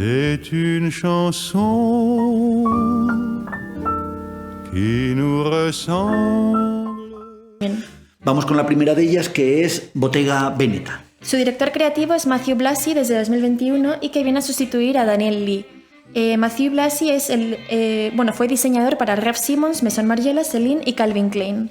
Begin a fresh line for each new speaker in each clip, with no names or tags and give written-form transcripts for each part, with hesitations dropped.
C'est une chanson qui nous ressemble.
Bien.
Vamos con la primera de ellas, que es Bottega Veneta.
Su director creativo es Matthew Blassi desde 2021 y que viene a sustituir a Daniel Lee. Matthew Blassi es fue diseñador para Raf Simons, Maison Margiela, Celine y Calvin Klein.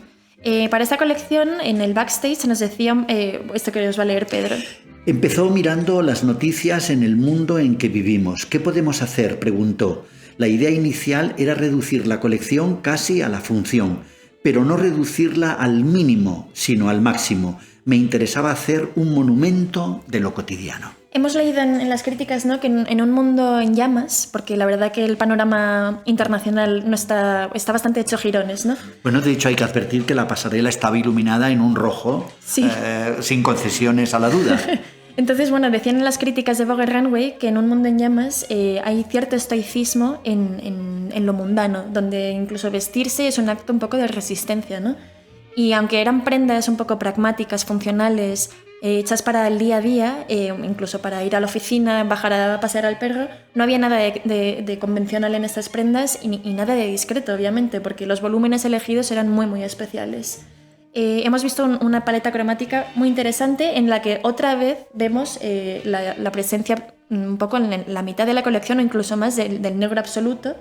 Para esta colección, en el backstage nos decían esto que os va a leer Pedro.
Empezó mirando las noticias en el mundo en que vivimos. ¿Qué podemos hacer?, preguntó. La idea inicial era reducir la colección casi a la función, pero no reducirla al mínimo, sino al máximo. Me interesaba hacer un monumento de lo cotidiano.
Hemos leído en las críticas, ¿no?, que en un mundo en llamas, porque la verdad que el panorama internacional no está bastante hecho girones, ¿no?
Bueno, de hecho hay que advertir que la pasarela estaba iluminada en un rojo,
sí.
Sin concesiones a la duda.
Entonces, decían en las críticas de Vogue Runway que en un mundo en llamas hay cierto estoicismo en lo mundano, donde incluso vestirse es un acto un poco de resistencia, ¿no? Y aunque eran prendas un poco pragmáticas, funcionales, hechas para el día a día, incluso para ir a la oficina, bajar a pasear al perro, no había nada de convencional en estas prendas y nada de discreto, obviamente, porque los volúmenes elegidos eran muy, muy especiales. Hemos visto una paleta cromática muy interesante en la que otra vez vemos la presencia un poco en la mitad de la colección o incluso más del negro absoluto,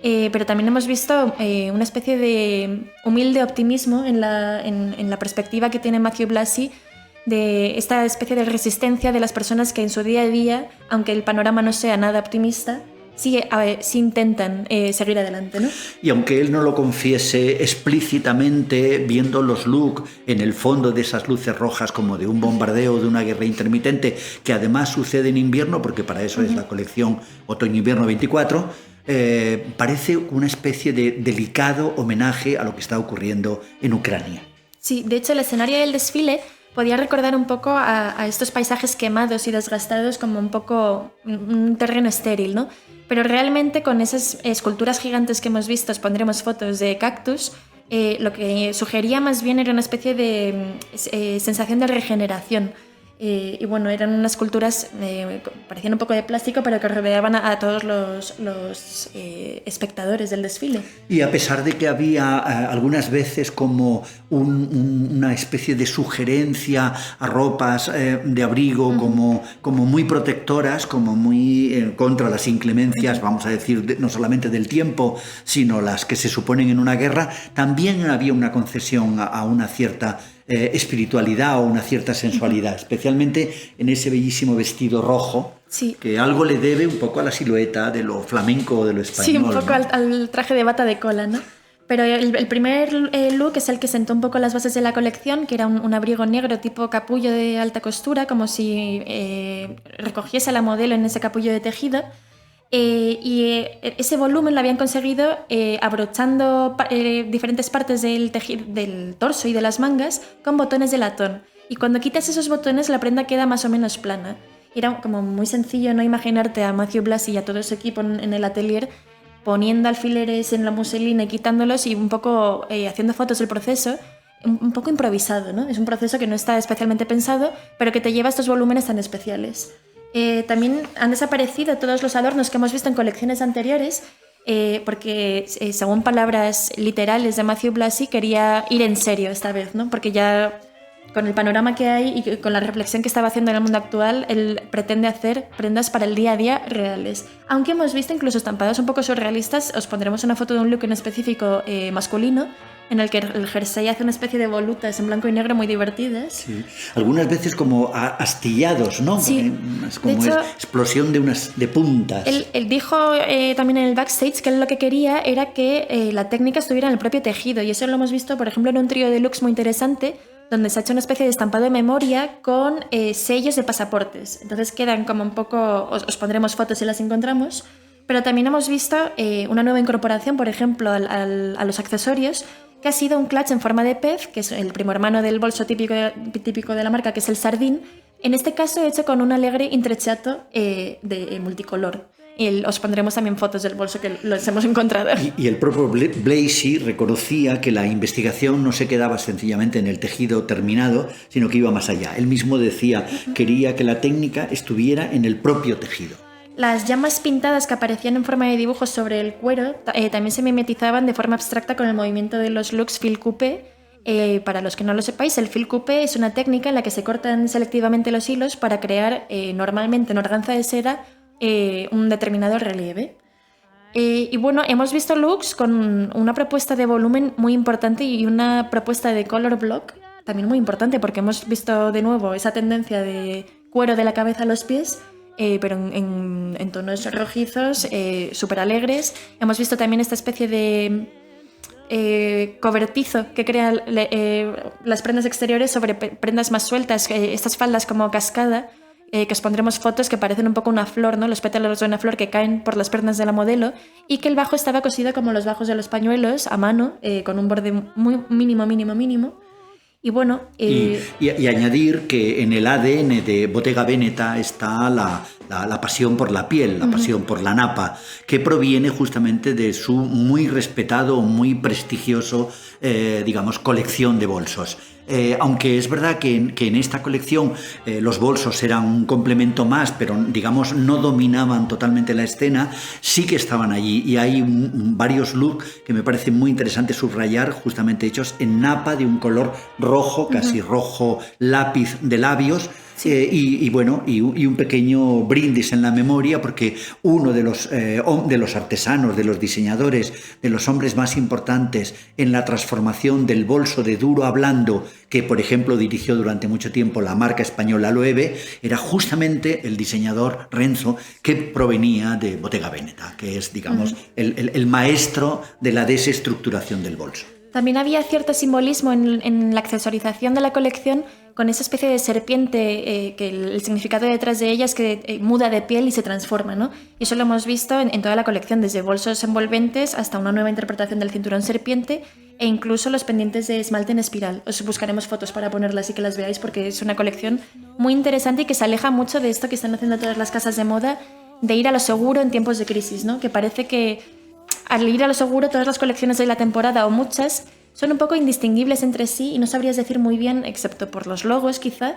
pero también hemos visto una especie de humilde optimismo en la perspectiva que tiene Matthew Blassi de esta especie de resistencia de las personas que en su día a día, aunque el panorama no sea nada optimista, sí intentan seguir adelante, ¿no?
Y aunque él no lo confiese explícitamente, viendo los looks en el fondo de esas luces rojas como de un bombardeo, de una guerra intermitente, que además sucede en invierno, porque para eso es la colección Otoño-Invierno 24, parece una especie de delicado homenaje a lo que está ocurriendo en Ucrania.
Sí, de hecho el escenario del desfile podía recordar un poco a estos paisajes quemados y desgastados como un poco un terreno estéril, ¿no? Pero realmente con esas esculturas gigantes que hemos visto, os pondremos fotos de cactus, lo que sugería más bien era una especie de sensación de regeneración. Y eran unas esculturas, parecían un poco de plástico, pero que rodeaban a todos los espectadores del desfile.
Y a pesar de que había algunas veces como una especie de sugerencia a ropas de abrigo, como muy protectoras, como muy contra las inclemencias, vamos a decir, no solamente del tiempo, sino las que se suponen en una guerra, también había una concesión a una cierta espiritualidad o una cierta sensualidad, especialmente en ese bellísimo vestido rojo,
sí,
que algo le debe un poco a la silueta de lo flamenco o de lo español.
Sí, un poco,
¿no?,
al traje de bata de cola, ¿no? Pero el primer look es el que sentó un poco las bases de la colección, que era un abrigo negro tipo capullo de alta costura, como si recogiese a la modelo en ese capullo de tejido. Ese volumen lo habían conseguido abrochando diferentes partes del torso y de las mangas con botones de latón. Y cuando quitas esos botones la prenda queda más o menos plana. Era como muy sencillo no imaginarte a Matthew Blassi y a todo su equipo en el atelier poniendo alfileres en la muselina y quitándolos y un poco haciendo fotos del proceso, un poco improvisado, ¿no? Es un proceso que no está especialmente pensado, pero que te lleva a estos volúmenes tan especiales. También han desaparecido todos los adornos que hemos visto en colecciones anteriores porque, según palabras literales de Matthew Blassi, quería ir en serio esta vez, ¿no? Porque ya con el panorama que hay y con la reflexión que estaba haciendo en el mundo actual, él pretende hacer prendas para el día a día reales. Aunque hemos visto incluso estampadas un poco surrealistas, os pondremos una foto de un look en específico masculino, en el que el jersey hace una especie de volutas en blanco y negro muy divertidas.
Sí. Algunas veces como astillados, ¿no?
Sí.
Como de hecho, explosión de puntas.
Él dijo también en el backstage que él lo que quería era que la técnica estuviera en el propio tejido, y eso lo hemos visto, por ejemplo, en un trío de looks muy interesante, donde se ha hecho una especie de estampado de memoria con sellos de pasaportes. Entonces quedan como un poco... Os pondremos fotos si las encontramos. Pero también hemos visto una nueva incorporación, por ejemplo, a los accesorios, que ha sido un clutch en forma de pez, que es el primo hermano del bolso típico de la marca, que es el sardín, en este caso hecho con un alegre intrecciato de multicolor. Os pondremos también fotos del bolso que los hemos encontrado.
Y el propio Blassi reconocía que la investigación no se quedaba sencillamente en el tejido terminado, sino que iba más allá. Él mismo decía, quería que la técnica estuviera en el propio tejido.
Las llamas pintadas que aparecían en forma de dibujos sobre el cuero también se mimetizaban de forma abstracta con el movimiento de los looks fil coupé. Para los que no lo sepáis, el fil coupé es una técnica en la que se cortan selectivamente los hilos para crear normalmente en organza de seda un determinado relieve. Y bueno, hemos visto looks con una propuesta de volumen muy importante y una propuesta de color block también muy importante, porque hemos visto de nuevo esa tendencia de cuero de la cabeza a los pies, pero en tonos rojizos, súper alegres. Hemos visto también esta especie de cobertizo que crea las prendas exteriores sobre prendas más sueltas, estas faldas como cascada, que os pondremos fotos que parecen un poco una flor, ¿no? Los pétalos de una flor que caen por las piernas de la modelo, y que el bajo estaba cosido como los bajos de los pañuelos, a mano, con un borde muy mínimo. Y bueno...
Y añadir que en el ADN de Bottega Veneta está la pasión por la piel, la pasión por la napa, que proviene justamente de su muy respetado, muy prestigioso, digamos, colección de bolsos. Aunque es verdad que en esta colección los bolsos eran un complemento más, pero digamos no dominaban totalmente la escena, sí que estaban allí, y hay varios looks que me parecen muy interesantes subrayar, justamente hechos en napa de un color rojo, casi rojo lápiz de labios. Y bueno, y un pequeño brindis en la memoria, porque uno de los artesanos, de los diseñadores, de los hombres más importantes en la transformación del bolso de duro a blando, que por ejemplo dirigió durante mucho tiempo la marca española Loewe, era justamente el diseñador Renzo, que provenía de Bottega Veneta, que es, digamos, el maestro de la desestructuración del bolso.
También había cierto simbolismo en la accesorización de la colección, con esa especie de serpiente, que el significado detrás de ella es que muda de piel y se transforma, ¿no? Y eso lo hemos visto en toda la colección, desde bolsos envolventes hasta una nueva interpretación del cinturón serpiente, e incluso los pendientes de esmalte en espiral. Os buscaremos fotos para ponerlas y que las veáis, porque es una colección muy interesante y que se aleja mucho de esto que están haciendo todas las casas de moda, de ir a lo seguro en tiempos de crisis, ¿no? Que parece que al ir a lo seguro todas las colecciones de la temporada, o muchas, son un poco indistinguibles entre sí y no sabrías decir muy bien, excepto por los logos quizá,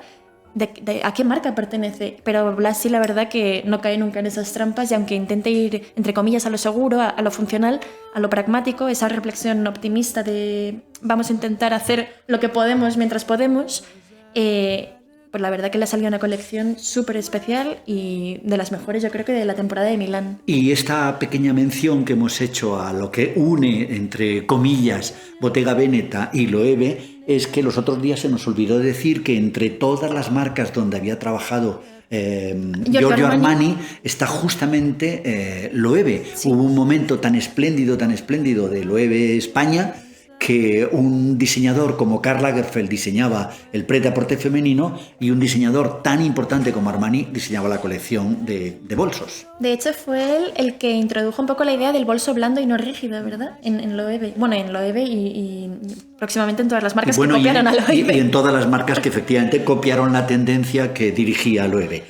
de a qué marca pertenece. Pero Blasi la verdad que no cae nunca en esas trampas, y aunque intente ir, entre comillas, a lo seguro, a lo funcional, a lo pragmático, esa reflexión optimista de vamos a intentar hacer lo que podemos mientras podemos, pues la verdad que le ha salido una colección súper especial y de las mejores, yo creo, que de la temporada de Milán.
Y esta pequeña mención que hemos hecho a lo que une, entre comillas, Bottega Veneta y Loewe, es que los otros días se nos olvidó decir que entre todas las marcas donde había trabajado Giorgio Armani está justamente Loewe. Sí. Hubo un momento tan espléndido de Loewe España, que un diseñador como Karl Lagerfeld diseñaba el prêt-à-porter femenino, y un diseñador tan importante como Armani diseñaba la colección de bolsos.
De hecho, fue él el que introdujo un poco la idea del bolso blando y no rígido, ¿verdad? En Loewe. Bueno, en Loewe y próximamente en todas las marcas que copiaron a Loewe.
Y en todas las marcas que efectivamente copiaron la tendencia que dirigía Loewe.